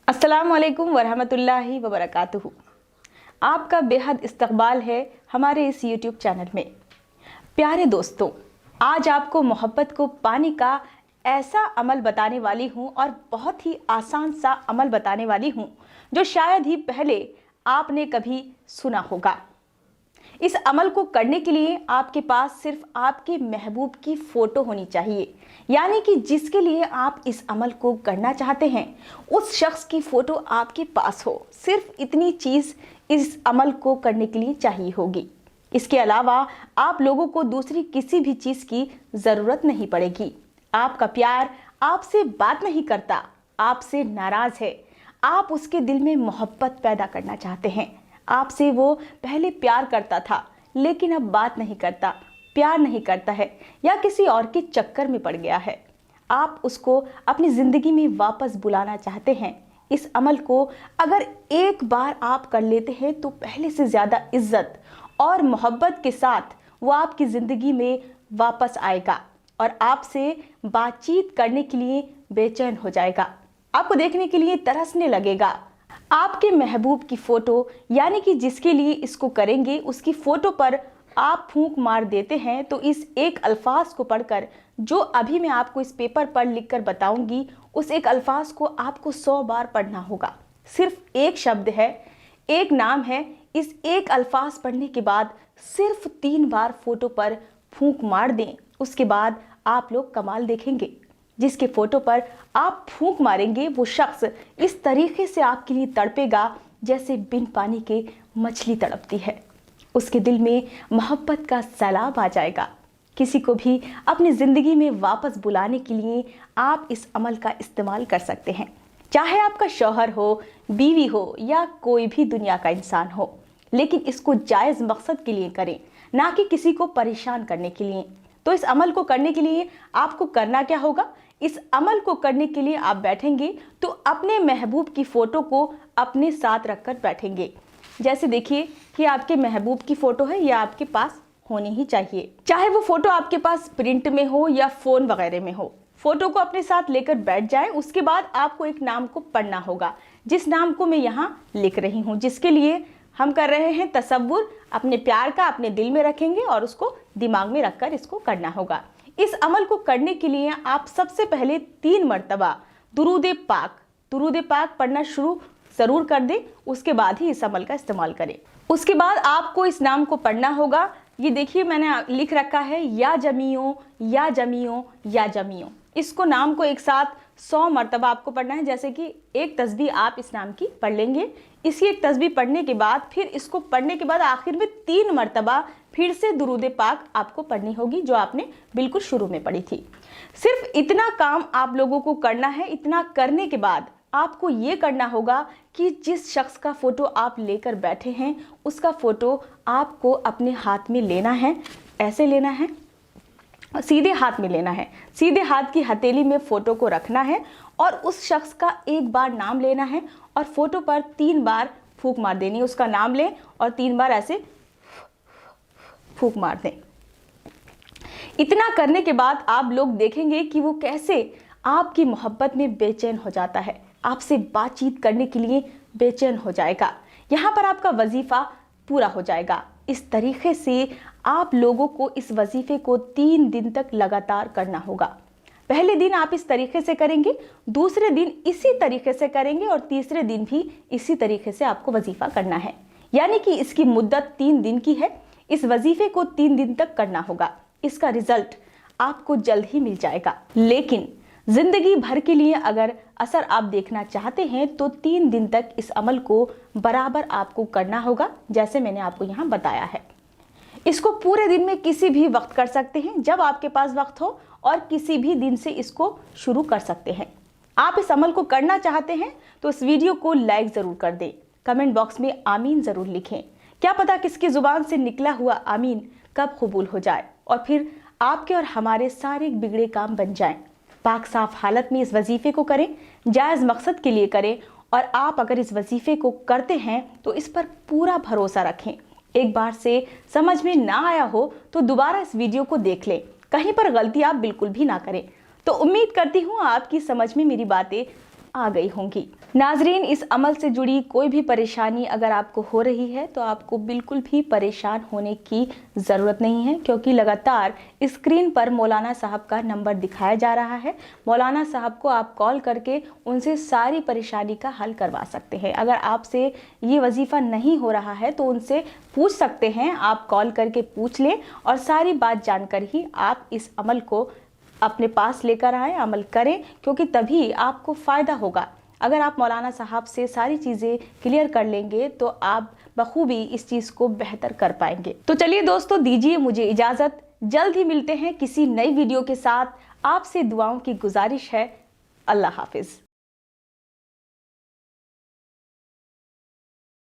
अस्सलाम वालेकुम वरहमतुल्लाहि वबरकातुहू। आपका बेहद इस्तकबाल है हमारे इस YouTube चैनल में। प्यारे दोस्तों, आज आपको मोहब्बत को पाने का ऐसा अमल बताने वाली हूँ और बहुत ही आसान सा अमल बताने वाली हूँ जो शायद ही पहले आपने कभी सुना होगा। इस अमल को करने के लिए आपके पास सिर्फ आपके महबूब की फ़ोटो होनी चाहिए, यानी कि जिसके लिए आप इस अमल को करना चाहते हैं उस शख्स की फ़ोटो आपके पास हो। सिर्फ इतनी चीज़ इस अमल को करने के लिए चाहिए होगी। इसके अलावा आप लोगों को दूसरी किसी भी चीज़ की ज़रूरत नहीं पड़ेगी। आपका प्यार आपसे बात नहीं करता, आपसे नाराज़ है, आप उसके दिल में मोहब्बत पैदा करना चाहते हैं। आपसे वो पहले प्यार करता था लेकिन अब बात नहीं करता, प्यार नहीं करता है या किसी और के चक्कर में पड़ गया है। आप उसको अपनी ज़िंदगी में वापस बुलाना चाहते हैं। इस अमल को अगर एक बार आप कर लेते हैं तो पहले से ज़्यादा इज्जत और मोहब्बत के साथ वो आपकी ज़िंदगी में वापस आएगा और आपसे बातचीत करने के लिए बेचैन हो जाएगा, आपको देखने के लिए तरसने लगेगा। आपके महबूब की फ़ोटो, यानी कि जिसके लिए इसको करेंगे उसकी फ़ोटो पर आप फूंक मार देते हैं तो इस एक अल्फाज को पढ़कर, जो अभी मैं आपको इस पेपर पर लिखकर बताऊंगी, उस एक अल्फाज को आपको 100 बार पढ़ना होगा। सिर्फ एक शब्द है, एक नाम है। इस एक अल्फाज पढ़ने के बाद सिर्फ 3 बार फ़ोटो पर फूंक मार दें, उसके बाद आप लोग कमाल देखेंगे। जिसके फ़ोटो पर आप फूंक मारेंगे वो शख्स इस तरीके से आपके लिए तड़पेगा जैसे बिन पानी के मछली तड़पती है। उसके दिल में मोहब्बत का सैलाब आ जाएगा। किसी को भी अपनी ज़िंदगी में वापस बुलाने के लिए आप इस अमल का इस्तेमाल कर सकते हैं। चाहे आपका शौहर हो, बीवी हो या कोई भी दुनिया का इंसान हो, लेकिन इसको जायज़ मकसद के लिए करें, ना कि किसी को परेशान करने के लिए। तो इस अमल को करने के लिए आपको करना क्या होगा? इस अमल को करने के लिए आप बैठेंगे तो अपने महबूब की फ़ोटो को अपने साथ रखकर बैठेंगे। जैसे देखिए कि आपके महबूब की फ़ोटो है, या आपके पास होनी ही चाहिए, चाहे वो फ़ोटो आपके पास प्रिंट में हो या फ़ोन वगैरह में हो। फ़ोटो को अपने साथ लेकर बैठ जाएं। उसके बाद आपको एक नाम को पढ़ना होगा, जिस नाम को मैं यहाँ लिख रही हूँ, जिसके लिए हम कर रहे हैं तसव्वुर। अपने प्यार का अपने दिल में रखेंगे और उसको दिमाग में रखकर इसको करना होगा। इस अमल को करने के लिए आप सबसे पहले 3 मरतबा दुरूद पाक पढ़ना शुरू ज़रूर कर दें, उसके बाद ही इस अमल का इस्तेमाल करें। उसके बाद आपको इस नाम को पढ़ना होगा। ये देखिए मैंने लिख रखा है, या जमियों या जमियों या जमियों। इसको नाम को एक साथ 100 मरतबा आपको पढ़ना है। जैसे कि एक तस्बीह आप इस नाम की पढ़ लेंगे। इसी एक तस्बीह पढ़ने के बाद फिर इसको पढ़ने के बाद आखिर में 3 मरतबा फिर से दुरूद पाक आपको पढ़नी होगी, जो आपने बिल्कुल शुरू में पढ़ी थी। सिर्फ इतना काम आप लोगों को करना है। इतना करने के बाद आपको ये करना होगा कि जिस शख्स का फ़ोटो आप लेकर बैठे हैं उसका फ़ोटो आपको अपने हाथ में लेना है। ऐसे लेना है, सीधे हाथ में लेना है। सीधे हाथ की हथेली में फ़ोटो को रखना है और उस शख्स का एक बार नाम लेना है और फ़ोटो पर 3 बार फूंक मार देनी है। उसका नाम लें और 3 बार ऐसे फूंक मार दें। इतना करने के बाद आप लोग देखेंगे कि वो कैसे आपकी मोहब्बत में बेचैन हो जाता है, आपसे बातचीत करने के लिए बेचैन हो जाएगा। यहाँ पर आपका वजीफ़ा पूरा हो जाएगा। इस तरीके से आप लोगों को इस वजीफ़े को 3 दिन तक लगातार करना होगा। पहले दिन आप इस तरीके से करेंगे, दूसरे दिन इसी तरीके से करेंगे और तीसरे दिन भी इसी तरीके से आपको वजीफ़ा करना है। यानी कि इसकी मुद्दत 3 दिन की है। इस वजीफ़े को 3 दिन तक करना होगा। इसका रिजल्ट आपको जल्द ही मिल जाएगा। लेकिन ज़िंदगी भर के लिए अगर असर आप देखना चाहते हैं तो 3 दिन तक इस अमल को बराबर आपको करना होगा, जैसे मैंने आपको यहाँ बताया है। इसको पूरे दिन में किसी भी वक्त कर सकते हैं, जब आपके पास वक्त हो, और किसी भी दिन से इसको शुरू कर सकते हैं। आप इस अमल को करना चाहते हैं तो इस वीडियो को लाइक ज़रूर कर दें। कमेंट बॉक्स में आमीन ज़रूर लिखें। क्या पता किसकी ज़ुबान से निकला हुआ आमीन कब कबूल हो जाए और फिर आपके और हमारे सारे बिगड़े काम बन जाएं। पाक साफ हालत में इस वजीफ़े को करें, जायज़ मकसद के लिए करें। और आप अगर इस वजीफ़े को करते हैं तो इस पर पूरा भरोसा रखें। एक बार से समझ में ना आया हो तो दोबारा इस वीडियो को देख लें, कहीं पर गलती आप बिल्कुल भी ना करें। तो उम्मीद करती हूँ आपकी समझ में मेरी बातें आ गई होंगी। नाजरीन, इस अमल से जुड़ी कोई भी परेशानी अगर आपको हो रही है तो आपको बिल्कुल भी परेशान होने की ज़रूरत नहीं है, क्योंकि लगातार स्क्रीन पर मौलाना साहब का नंबर दिखाया जा रहा है। मौलाना साहब को आप कॉल करके उनसे सारी परेशानी का हल करवा सकते हैं। अगर आपसे ये वजीफ़ा नहीं हो रहा है तो उनसे पूछ सकते हैं, आप कॉल करके पूछ लें और सारी बात जानकर ही आप इस अमल को अपने पास लेकर आए, अमल करें, क्योंकि तभी आपको फ़ायदा होगा। अगर आप मौलाना साहब से सारी चीज़ें क्लियर कर लेंगे तो आप बखूबी इस चीज़ को बेहतर कर पाएंगे। तो चलिए दोस्तों, दीजिए मुझे इजाज़त। जल्द ही मिलते हैं किसी नई वीडियो के साथ। आपसे दुआओं की गुजारिश है। अल्लाह हाफिज़।